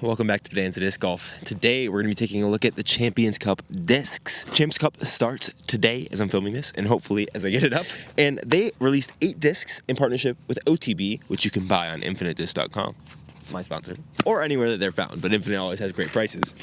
Welcome back to Bodanza Disc Golf. Today we're going to be taking a look at the Champions Cup discs. The Champions Cup starts today as I'm filming this, and hopefully as I get it up. And they released 8 discs in partnership with OTB, which you can buy on infinitedisc.com, my sponsor, or anywhere that they're found, but Infinite always has great prices.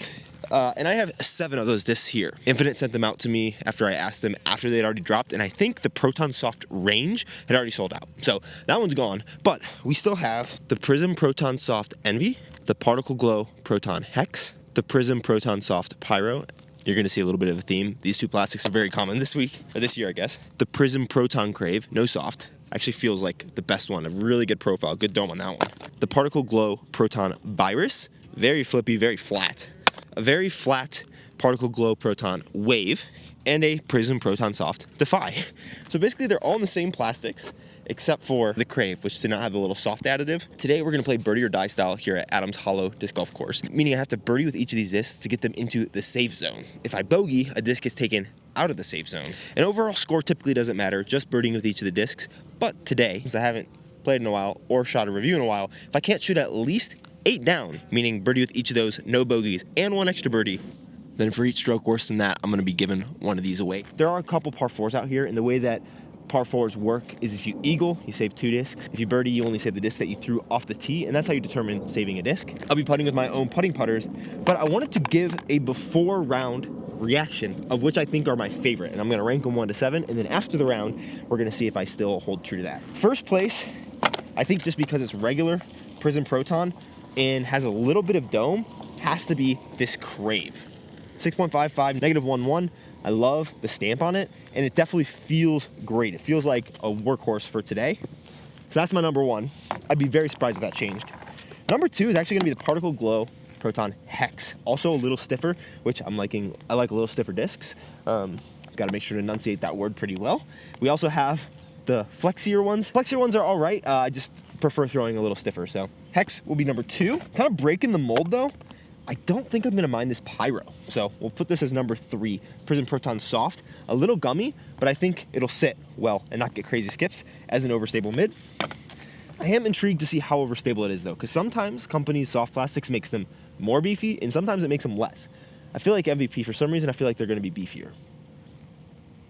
And I have 7 of those discs here. Infinite sent them out to me after I asked them after they'd already dropped, and I think the Proton Soft range had already sold out. So that one's gone, but we still have the Prism Proton Soft Envy, the Particle Glow Proton Hex, the Prism Proton Soft Pyro. You're going to see a little bit of a theme. These 2 plastics are very common this week, or this year, I guess. The Prism Proton Crave, no soft. Actually feels like the best one. A really good profile, good dome on that one. The Particle Glow Proton Virus, very flippy, very flat. A very flat Particle Glow Proton Wave, and a Prism Proton Soft Defy. So basically they're all in the same plastics, except for the Crave, which did not have the little soft additive. Today we're going to play birdie or die style here at Adams Hollow Disc Golf Course, meaning I have to birdie with each of these discs to get them into the safe zone. If I bogey, a disc is taken out of the safe zone. An overall score typically doesn't matter, just birdieing with each of the discs. But today, since I haven't played in a while or shot a review in a while, if I can't shoot at least 8 down, meaning birdie with each of those, no bogeys, and 1 extra birdie, then for each stroke worse than that, I'm going to be giving one of these away. There are a couple par 4s out here, and the way that par 4s work is if you eagle, you save 2 discs. If you birdie, you only save the disc that you threw off the tee, and that's how you determine saving a disc. I'll be putting with my own putting putters, but I wanted to give a before round reaction of which I think are my favorite, and I'm going to rank them 1 to 7, and then after the round, we're going to see if I still hold true to that. First place, I think just because it's regular Prism Proton and has a little bit of dome, has to be this Crave. 6.55, -1.1. I love the stamp on it, and it definitely feels great. It feels like a workhorse for today. So that's my number 1. I'd be very surprised if that changed. Number 2 is actually going to be the Particle Glow Proton Hex. Also a little stiffer, which I'm liking. I like a little stiffer discs. Got to make sure to enunciate that word pretty well. We also have the flexier ones. Flexier ones are all right. I just prefer throwing a little stiffer. So Hex will be number 2. Kind of breaking the mold though. I don't think I'm going to mind this Pyro. So we'll put this as number 3. Prism Proton Soft. A little gummy, but I think it'll sit well and not get crazy skips as an overstable mid. I am intrigued to see how overstable it is though, because sometimes companies' soft plastics makes them more beefy, and sometimes it makes them less. I feel like MVP, for some reason, I feel like they're going to be beefier.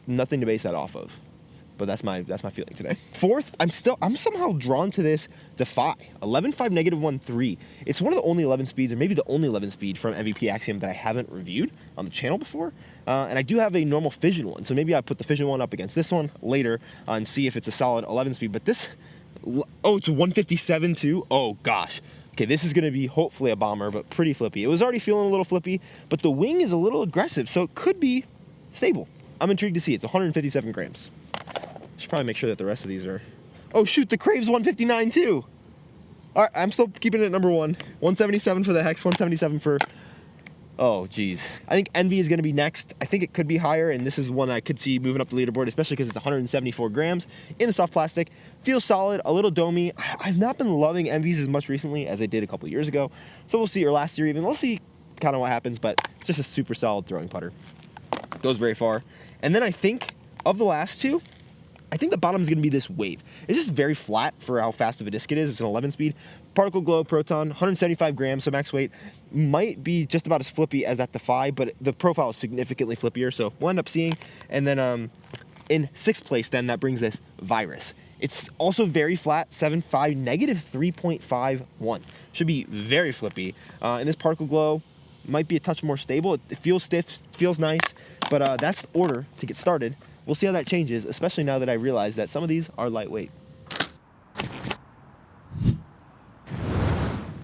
Nothing to base that off of, but that's my feeling today. 4th, I'm somehow drawn to this Defy. 11.5 -1.3. It's one of the only 11 speeds, or maybe the only 11 speed from MVP Axiom that I haven't reviewed on the channel before. And I do have a normal fission one, so maybe I put the fission one up against this one later and see if it's a solid 11 speed. But this, oh, it's a 157 too. Oh gosh. Okay, this is going to be hopefully a bomber, but pretty flippy. It was already feeling a little flippy, but the wing is a little aggressive, so it could be stable. I'm intrigued to see. It's 157 grams. Should probably make sure that the rest of these are... Oh shoot, the Crave's 159 too. All right, I'm still keeping it at number 1. 177 for the Hex, 177 for... Oh geez. I think Envy is going to be next. I think it could be higher, and this is one I could see moving up the leaderboard, especially because it's 174 grams in the soft plastic. Feels solid, a little domey. I've not been loving Envies as much recently as I did a couple years ago, so we'll see, or last year even. We'll see kind of what happens, but it's just a super solid throwing putter. Goes very far. And then I think of the last 2, I think the bottom is going to be this Wave. It's just very flat for how fast of a disc it is. It's an 11 speed. Particle Glow Proton, 175 grams, so max weight. Might be just about as flippy as that Defy, but the profile is significantly flippier, so we'll end up seeing. And then in 6th place, then, that brings us Virus. It's also very flat, 7.5, -3.51. Should be very flippy. And this Particle Glow might be a touch more stable. It feels stiff, feels nice, but that's the order to get started. We'll see how that changes, especially now that I realize that some of these are lightweight.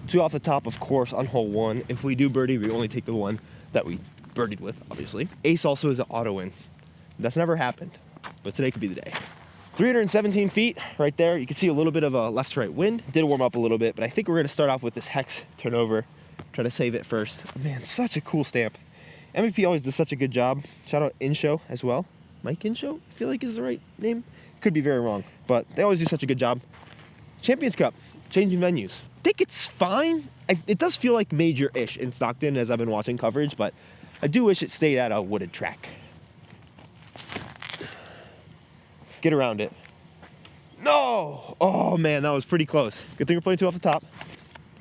2 off the top, of course, on hole 1. If we do birdie, we only take the one that we birdied with, obviously. Ace also is an auto win. That's never happened, but today could be the day. 317 feet right there. You can see a little bit of a left to right wind. Did warm up a little bit, but I think we're going to start off with this Hex turnover. Try to save it first. Man, such a cool stamp. MVP always does such a good job. Shout out Inshow as well. Mike Inshow, I feel like is the right name. Could be very wrong, but they always do such a good job. Champions Cup, changing venues. I think it's fine. It does feel like major-ish in Stockton as I've been watching coverage, but I do wish it stayed at a wooded track. Get around it. No! Oh man, that was pretty close. Good thing we're playing 2 off the top.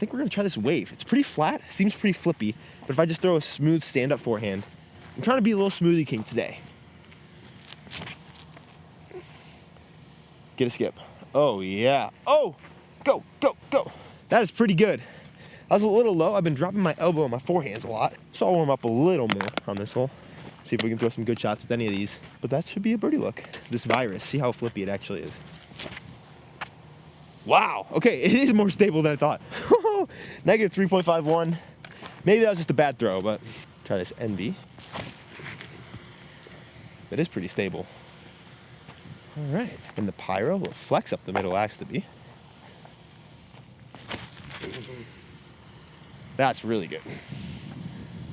think we're gonna try this wave. It's pretty flat, seems pretty flippy, but if I just throw a smooth stand-up forehand, I'm trying to be a little smoothie king today. Get a skip. Oh yeah. Oh, go, go, go. That is pretty good. I was a little low. I've been dropping my elbow on my forehands a lot, so I'll warm up a little more on this hole. See if we can throw some good shots with any of these. But that should be a birdie look. This virus, see how flippy it actually is. Wow, okay, it is more stable than I thought. Negative 3.51. Maybe that was just a bad throw, but try this NB. That is pretty stable. All right, and the pyro will flex up the middle axe to be. That's really good.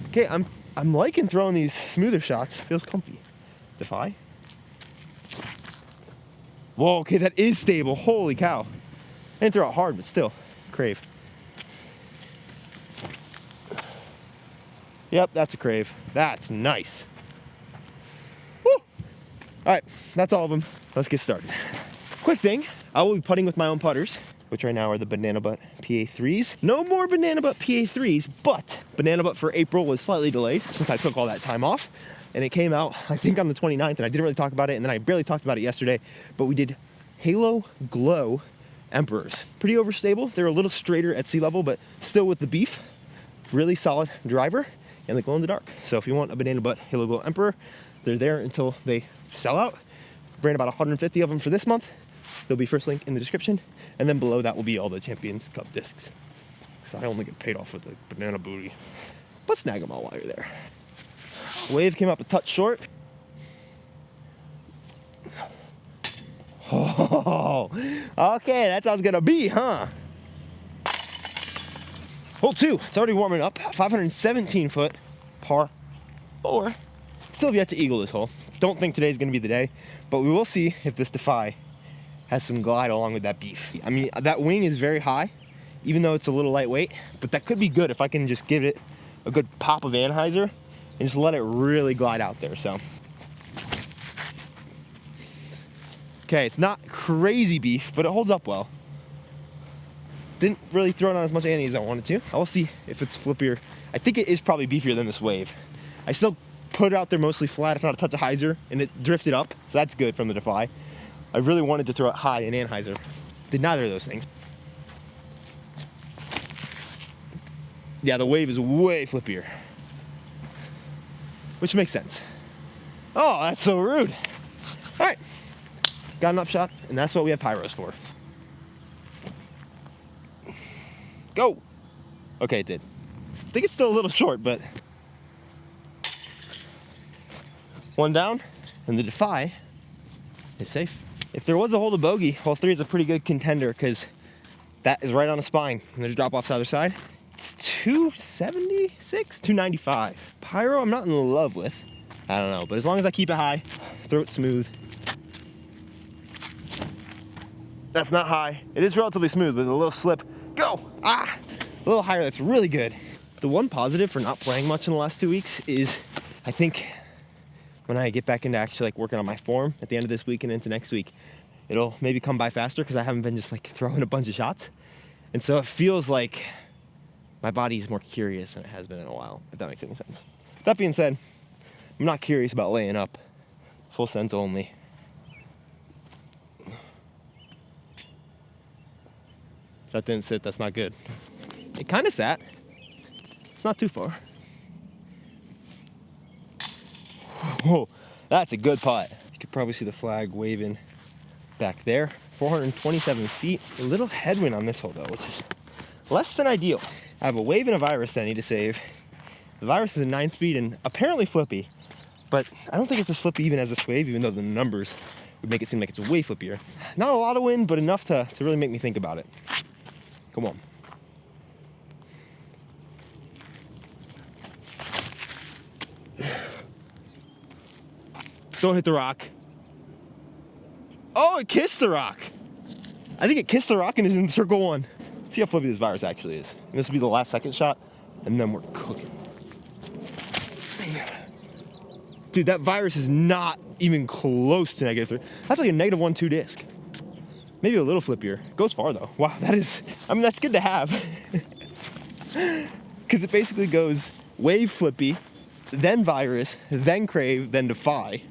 Okay, I'm liking throwing these smoother shots. Feels comfy. Defy. Whoa, okay, that is stable. Holy cow. I didn't throw it hard, but still. Crave. Yep, that's a crave. That's nice. Woo! All right, that's all of them. Let's get started. Quick thing, I will be putting with my own putters, which right now are the Banana Butt PA3s. No more Banana Butt PA3s, but Banana Butt for April was slightly delayed since I took all that time off. And it came out, I think, on the 29th, and I didn't really talk about it, and then I barely talked about it yesterday, but we did Halo Glow Emperors. Pretty overstable. They're a little straighter at sea level, but still with the beef. Really solid driver, and they glow in the dark. So if you want a Banana Butt Halo Glow Emperor, they're there until they sell out. Ran about 150 of them for this month. There'll be first link in the description, and then below that will be all the Champions Cup discs. Because I only get paid off with the banana booty. But snag them all while you're there. Wave came up a touch short. Oh, okay, that's how it's gonna be, huh? Hole 2, it's already warming up. 517 foot, par 4. Still have yet to eagle this hole. Don't think today's gonna be the day, but we will see if this Defy has some glide along with that beef. I mean, that wing is very high, even though it's a little lightweight, but that could be good if I can just give it a good pop of Anheuser and just let it really glide out there, so. Okay, it's not crazy beef, but it holds up well. Didn't really throw it on as much ante as I wanted to. I will see if it's flippier. I think it is probably beefier than this wave. I still put it out there mostly flat, if not a touch of hyzer, and it drifted up, so that's good from the Defy. I really wanted to throw it high in Anheuser. Did neither of those things. Yeah, the wave is way flippier, which makes sense. Oh, that's so rude. All right, got an upshot, and that's what we have pyros for. Go. Okay, it did. I think it's still a little short, but one down, and the Defy is safe. If there was a hole to bogey, hole 3 is a pretty good contender because that is right on the spine, and there's drop offs either side. It's 276, 295. Pyro, I'm not in love with. I don't know, but as long as I keep it high, throw it smooth. That's not high. It is relatively smooth with a little slip. Go! Ah! A little higher, that's really good. The one positive for not playing much in the last 2 weeks is, I think, when I get back into actually like working on my form at the end of this week and into next week, it'll maybe come by faster because I haven't been just like throwing a bunch of shots. And so it feels like my body's more curious than it has been in a while, if that makes any sense. That being said, I'm not curious about laying up. Full sends only. If that didn't sit, that's not good. It kind of sat. It's not too far. Whoa, that's a good putt. You could probably see the flag waving back there. 427 feet. A little headwind on this hole though, which is less than ideal. I have a wave and a virus that I need to save. The virus is a 9-speed and apparently flippy, but I don't think it's as flippy even as this wave, even though the numbers would make it seem like it's way flippier. Not a lot of wind, but enough to really make me think about it. Come on. Don't hit the rock. Oh, it kissed the rock. I think it kissed the rock and is in circle 1. Let's see how flippy this virus actually is. And this will be the last second shot, and then we're cooking. Dude, that virus is not even close to -3. That's like a -1-2 disc. Maybe a little flippier. Goes far though. Wow, that is, I mean, that's good to have. Because it basically goes wave flippy, then virus, then crave, then defy.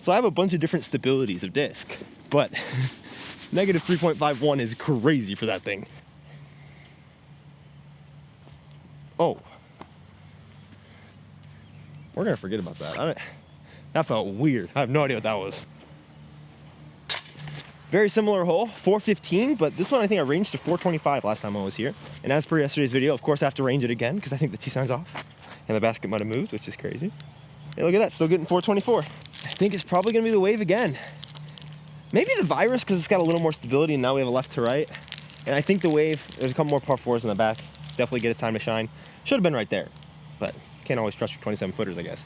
So I have a bunch of different stabilities of disc, but negative 3.51 is crazy for that thing. Oh. We're gonna forget about that. That felt weird. I have no idea what that was. Very similar hole, 415, but this one I think I ranged to 425 last time I was here. And as per yesterday's video, of course I have to range it again because I think the tee sign's off. And the basket might have moved, which is crazy. Hey, look at that, still getting 424. I think it's probably gonna be the wave again. Maybe the virus because it's got a little more stability and now we have a left to right. And I think the wave, there's a couple more par fours in the back. Definitely get its time to shine. Should have been right there, but can't always trust your 27 footers, I guess.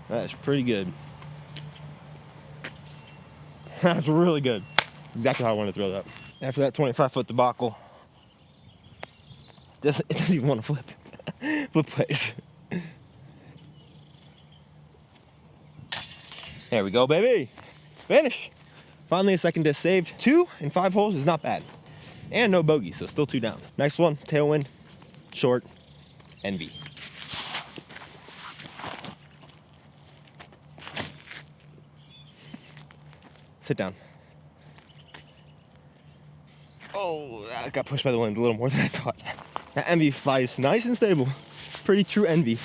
That's pretty good. That's really good. That's exactly how I wanted to throw that. After that 25-foot debacle, it doesn't even want to flip. Flip plays. There we go, baby. Finish. Finally, a second disc saved. 2 in 5 holes is not bad. And no bogey, so still 2 down. Next one, tailwind, short, envy. Sit down. Oh, that got pushed by the wind a little more than I thought. That envy flies nice and stable. Pretty true envy.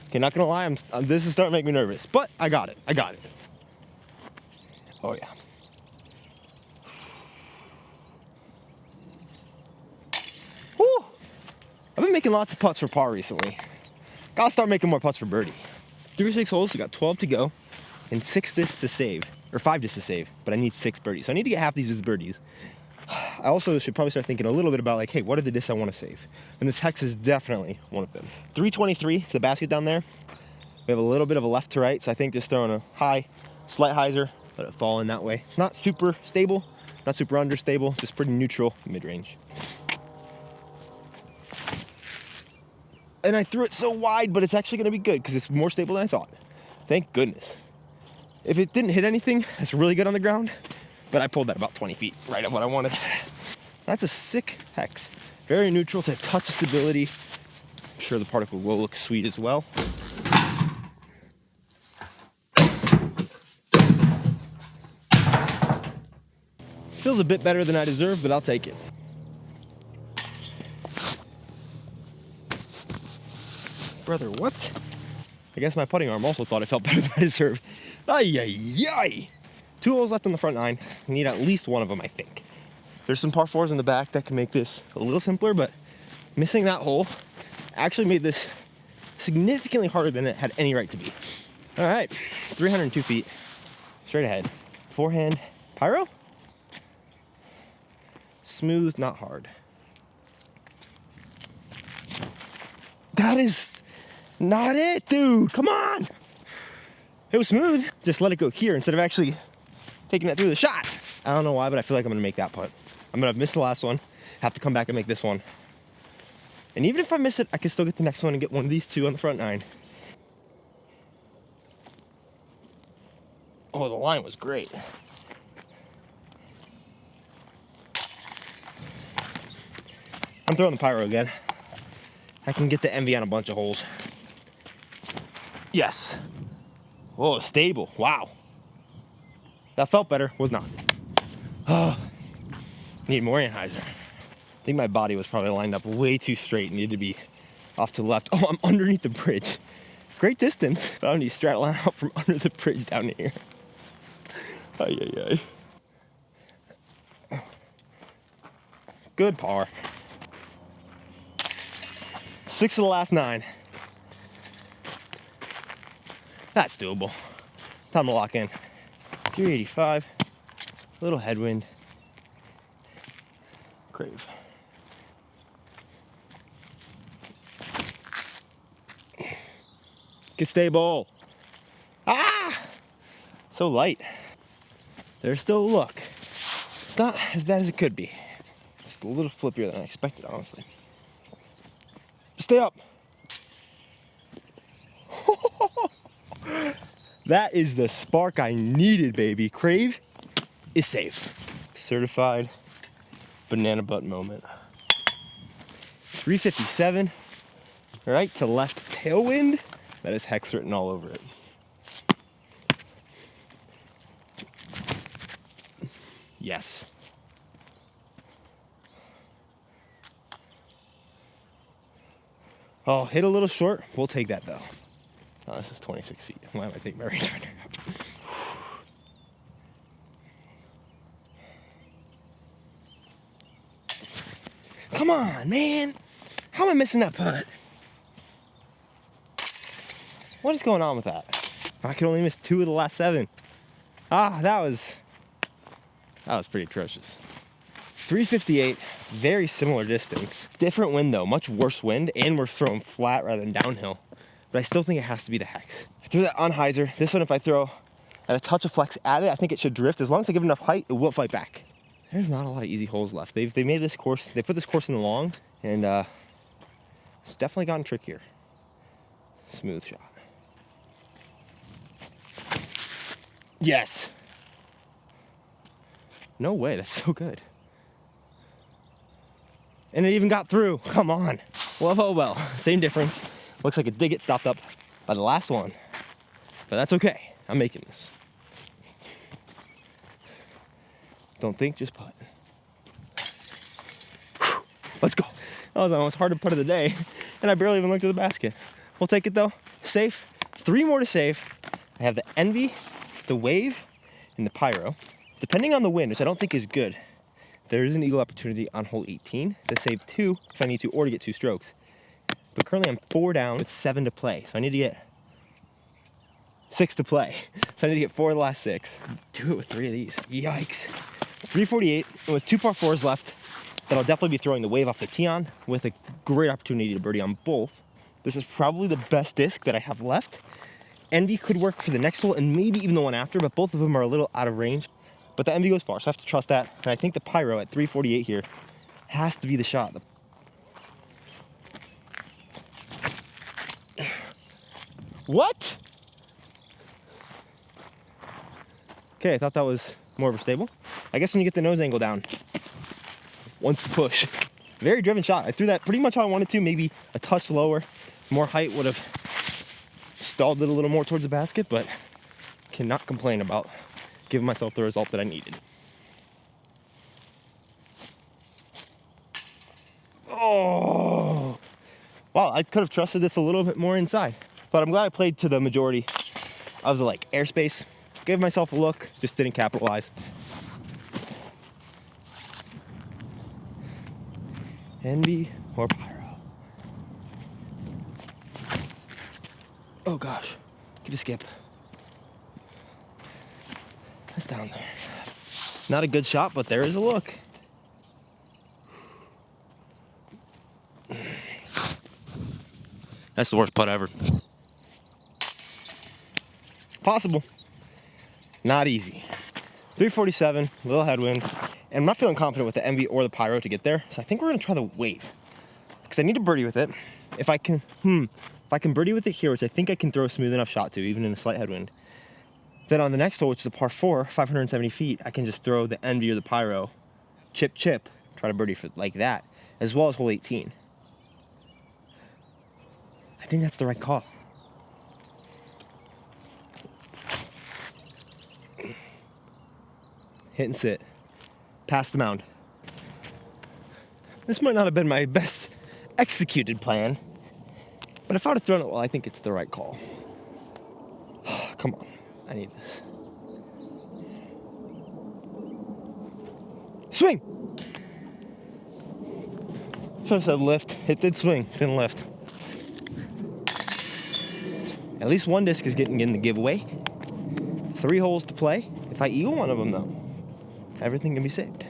Okay, not gonna lie, this is starting to make me nervous, but I got it. I got it. Oh yeah. Woo! I've been making lots of putts for par recently. Gotta start making more putts for birdie. 3-6 holes, we got 12 to go, and 6 discs to save, or 5 discs to save, but I need 6 birdies. So I need to get half these as birdies. I also should probably start thinking a little bit about like, hey, what are the discs I want to save? And this hex is definitely one of them. 323 to the basket down there. We have a little bit of a left to right, so I think just throwing a high, slight hyzer, let it fall in that way. It's not super stable, not super understable, just pretty neutral mid-range. And I threw it so wide, but it's actually gonna be good because it's more stable than I thought. Thank goodness. If it didn't hit anything, that's really good on the ground, but I pulled that about 20 feet, right at what I wanted. That's a sick hex. Very neutral to touch stability. I'm sure the particle will look sweet as well. Feels a bit better than I deserve, but I'll take it. Brother, what? I guess my putting arm also thought it felt better than I deserved. Ay, ay, ay. 2 holes left on the front 9. I need at least one of them, I think. There's some par 4s in the back that can make this a little simpler, but missing that hole actually made this significantly harder than it had any right to be. All right, 302 feet, straight ahead. Forehand, pyro? Smooth, not hard. That is not it, dude. Come on. It was smooth. Just let it go here instead of actually taking it through the shot. I don't know why, but I feel like I'm gonna make that putt. I'm gonna miss the last one, have to come back and make this one. And even if I miss it, I can still get the next one and get one of these 2 on the front 9. Oh, the line was great. I'm throwing the pyro again. I can get the envy on a bunch of holes. Yes. Whoa, stable. Wow. That felt better. Was not. Oh, need more anhyzer. I think my body was probably lined up way too straight. Needed to be off to the left. Oh, I'm underneath the bridge. Great distance, but I need to straddle out from under the bridge down here. Ay, ay, ay. Good par. 6 of the last 9. That's doable. Time to lock in. 385. Little headwind. Crave. Get stable. Ah! So light. There's still a look. It's not as bad as it could be. Just a little flippier than I expected, honestly. Stay up. That is the spark I needed, baby. Crave is safe. Certified banana butt moment. 357, right to left tailwind. That is hex written all over it. Yes. Oh, hit a little short. We'll take that though. Oh, this is 26 feet. Why am I taking my rangefinder out? Come on, man. How am I missing that putt? What is going on with that? I could only miss 2 of the last 7. That was pretty atrocious. 358, very similar distance. Different wind though, much worse wind, and we're throwing flat rather than downhill. But I still think it has to be the hex. I threw that on hyzer. This one, if I throw at a touch of flex at it, I think it should drift. As long as I give enough height, it will fight back. There's not a lot of easy holes left. They made this course, they put this course in the longs, and it's definitely gotten trickier. Smooth shot. Yes. No way, that's so good. And it even got through, come on. Well, oh well, same difference. Looks like it did get stopped up by the last one, but that's okay. I'm making this. Don't think, just putt. Whew. Let's go. That was almost hard to putt of the day, and I barely even looked at the basket. We'll take it though. Safe. 3 more to save. I have the Envy, the Wave, and the Pyro. Depending on the wind, which I don't think is good, there is an eagle opportunity on hole 18 to save 2 if I need to, or to get 2 strokes. But currently I'm 4 down with 7 to play, so I need to get 6 to play. So I need to get 4 of the last 6. Do it with 3 of these. Yikes. 348, with 2 par 4s left that I'll definitely be throwing the Wave off the tee on with a great opportunity to birdie on both. This is probably the best disc that I have left. Envy could work for the next hole and maybe even the one after, but both of them are a little out of range. But the Envy goes far, so I have to trust that. And I think the Pyro at 348 here has to be the shot. What? Okay, I thought that was more of a stable. I guess when you get the nose angle down, wants to push. Very driven shot. I threw that pretty much how I wanted to, maybe a touch lower. More height would have stalled it a little more towards the basket, but cannot complain about giving myself the result that I needed. Oh! Wow, I could have trusted this a little bit more inside, but I'm glad I played to the majority of the airspace. Gave myself a look, just didn't capitalize. Envy or Pyro? Oh gosh, get a skip. That's down there. Not a good shot, but there is a look. That's the worst putt ever. Possible. Not easy. 347, little headwind. And I'm not feeling confident with the Envy or the Pyro to get there, so I think we're gonna try the Wave. Because I need to birdie with it. If I can birdie with it here, which I think I can throw a smooth enough shot to, even in a slight headwind, then on the next hole, which is a par 4, 570 feet, I can just throw the Envy or the Pyro, chip, chip, try to birdie for like that, as well as hole 18. I think that's the right call. Hit and sit. Past the mound. This might not have been my best executed plan, but if I would have thrown it well, I think it's the right call. Come on, I need this. Swing! Should have said lift. It did swing, didn't lift. At least one disc is getting in the giveaway. 3 holes to play. If I eagle one of them though, everything can be saved.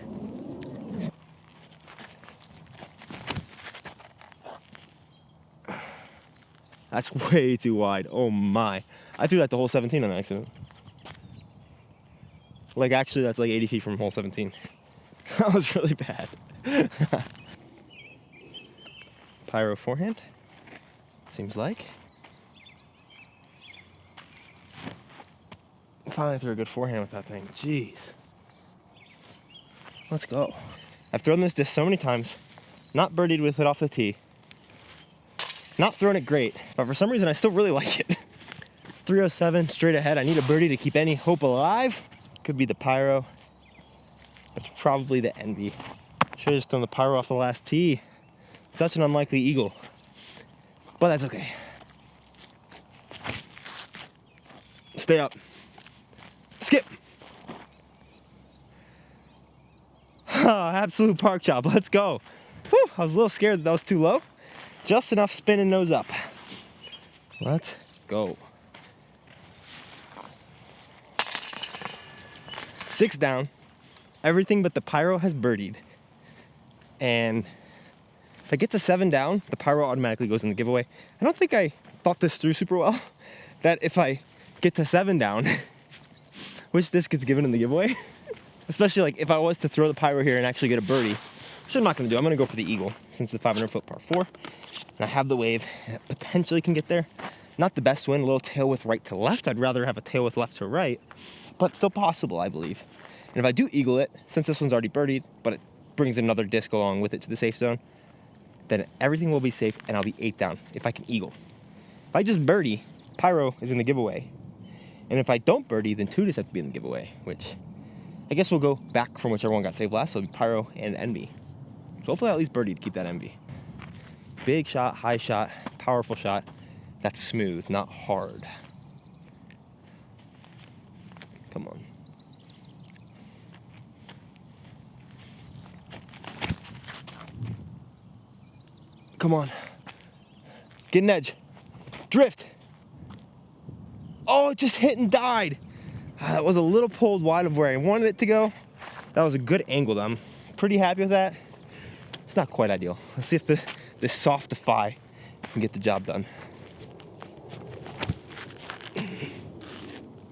That's way too wide. Oh my. I threw that to hole 17 on accident. Actually, that's 80 feet from hole 17. That was really bad. Pyro forehand. Seems like. Finally threw a good forehand with that thing. Jeez. Let's go. I've thrown this disc so many times, not birdied with it off the tee, not thrown it great, but for some reason I still really like it. 307 straight ahead. I need a birdie to keep any hope alive. Could be the pyro, but it's probably the envy. Should have just done the pyro off the last tee. Such an unlikely eagle, but that's okay. Stay up. Skip. Absolute park chop. Let's go. Whew, I was a little scared that was too low. Just enough spin and nose up. Let's go. 6 down. Everything but the pyro has birdied. And if I get to 7 down, the pyro automatically goes in the giveaway. I don't think I thought this through super well. That if I get to 7 down, which disc gets given in the giveaway? Especially like if I was to throw the pyro here and actually get a birdie, which I'm not gonna do. I'm gonna go for the eagle since it's a 500-foot par 4. And I have the wave, and it potentially can get there. Not the best win, a little tail with right to left. I'd rather have a tail with left to right, but still possible, I believe. And if I do eagle it, since this one's already birdied, but it brings another disc along with it to the safe zone, then everything will be safe and I'll be 8 down if I can eagle. If I just birdie, pyro is in the giveaway. And if I don't birdie, then 2 discs have to be in the giveaway, which I guess we'll go back from whichever one got saved last, so it'll be pyro and envy. So hopefully I at least birdie to keep that envy. Big shot, high shot, powerful shot. That's smooth, not hard. Come on. Come on. Get an edge. Drift. Oh, it just hit and died. That was a little pulled wide of where I wanted it to go. That was a good angle though. I'm pretty happy with that. It's not quite ideal. Let's see if this Softify can get the job done.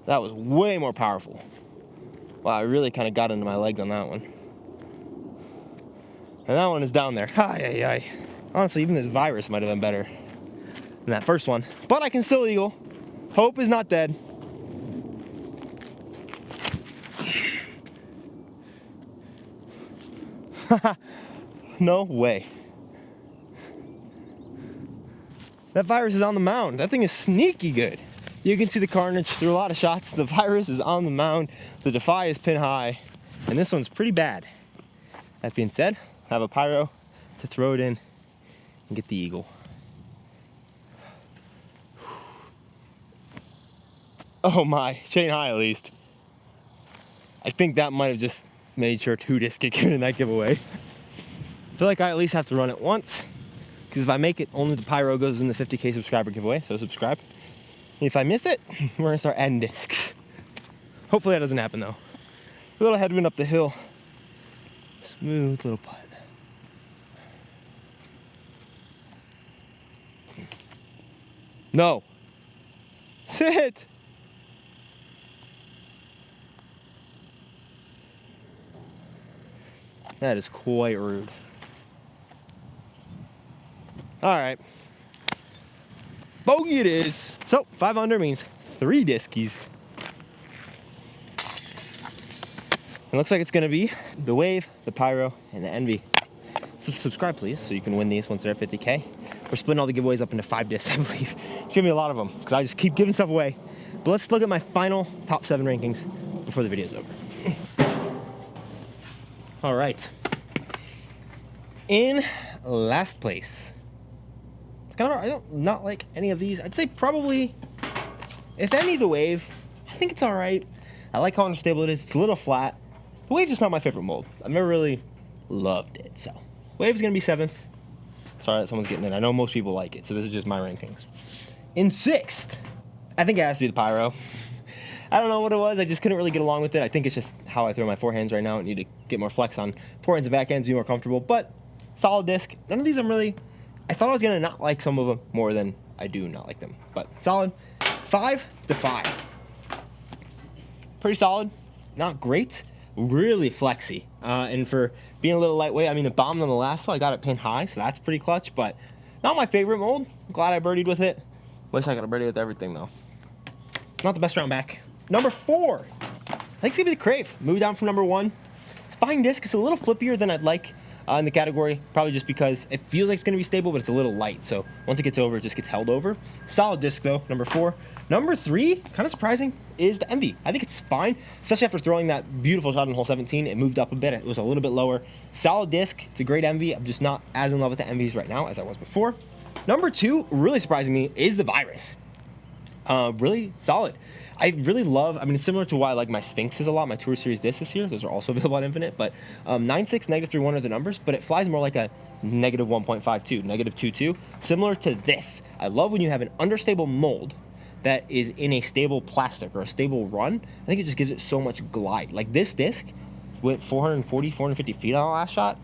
That was way more powerful. Wow, I really kind of got into my legs on that one. And that one is down there. Ay, ay, ay. Honestly, even this virus might have been better than that first one. But I can still eagle. Hope is not dead. No way. That virus is on the mound. That thing is sneaky good. You can see the carnage through a lot of shots. The virus is on the mound. The Defy is pin high. And this one's pretty bad. That being said, I have a pyro to throw it in and get the eagle. Oh my, chain high at least. I think that might have just made sure 2 discs get given in that giveaway. I feel like I at least have to run it once, because if I make it, only the pyro goes in the 50K subscriber giveaway, so subscribe. And if I miss it, we're gonna start adding discs. Hopefully that doesn't happen though. A little headwind up the hill. Smooth little putt. No. Sit. That is quite rude. All right. Bogey it is. So 5 under means 3 diskies. It looks like it's gonna be the wave, the pyro, and the envy. Subscribe please, so you can win these once they're at 50K. We're splitting all the giveaways up into 5 discs, I believe. It's gonna be a lot of them, because I just keep giving stuff away. But let's look at my final top 7 rankings before the video's over. All right. In last place. It's kind of, I don't not like any of these. I'd say probably, if any, the wave. I think it's all right. I like how unstable it is. It's a little flat. The wave is not my favorite mold. I've never really loved it, so. Wave's gonna be 7th. Sorry that someone's getting in. I know most people like it, so this is just my rankings. In 6th, I think it has to be the pyro. I don't know what it was. I just couldn't really get along with it. I think it's just how I throw my forehands right now. I need to get more flex on forehands and backhands, be more comfortable. But solid disc. None of these I'm really. I thought I was gonna not like some of them more than I do not like them. But solid. 5 to 5. Pretty solid. Not great. Really flexy. And for being a little lightweight, I mean, it bombed on the last one. I got it pinned high, so that's pretty clutch. But not my favorite mold. Glad I birdied with it. Wish I got a birdie with everything though. Not the best round back. Number 4, I think it's gonna be the Crave. Move down from number 1. It's a fine disc. It's a little flippier than I'd like in the category, probably just because it feels like it's gonna be stable, but it's a little light. So once it gets over, it just gets held over. Solid disc though, number 4. Number 3, kind of surprising, is the Envy. I think it's fine, especially after throwing that beautiful shot in hole 17. It moved up a bit. It was a little bit lower. Solid disc. It's a great Envy. I'm just not as in love with the Envies right now as I was before. Number 2, really surprising me, is the Virus. Really solid. I really love, I mean, it's similar to why I like my Sphinxes a lot, my Tour Series discs this year. Those are also available on Infinite, but 9.6, -3.1 are the numbers, but it flies more like a -1.52, -2.2, similar to this. I love when you have an understable mold that is in a stable plastic or a stable run. I think it just gives it so much glide. Like this disc went 440, 450 feet on the last shot.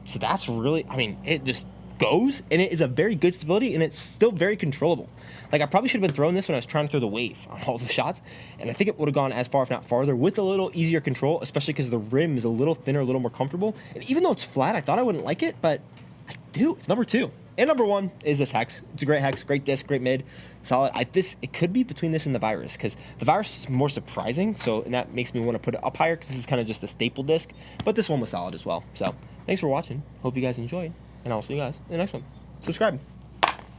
So that's really, I mean, it just goes, and it is a very good stability, and it's still very controllable. Like, I probably should have been throwing this when I was trying to throw the wave on all the shots, and I think it would have gone as far, if not farther, with a little easier control, especially because the rim is a little thinner, a little more comfortable. And even though it's flat, I thought I wouldn't like it, but I do. It's number 2. And number 1 is this Hex. It's a great Hex, great disc, great mid, solid. It could be between this and the Virus, because the Virus is more surprising, and that makes me want to put it up higher, because this is kind of just a staple disc, but this one was solid as well. So, thanks for watching. Hope you guys enjoyed, and I'll see you guys in the next one. Subscribe.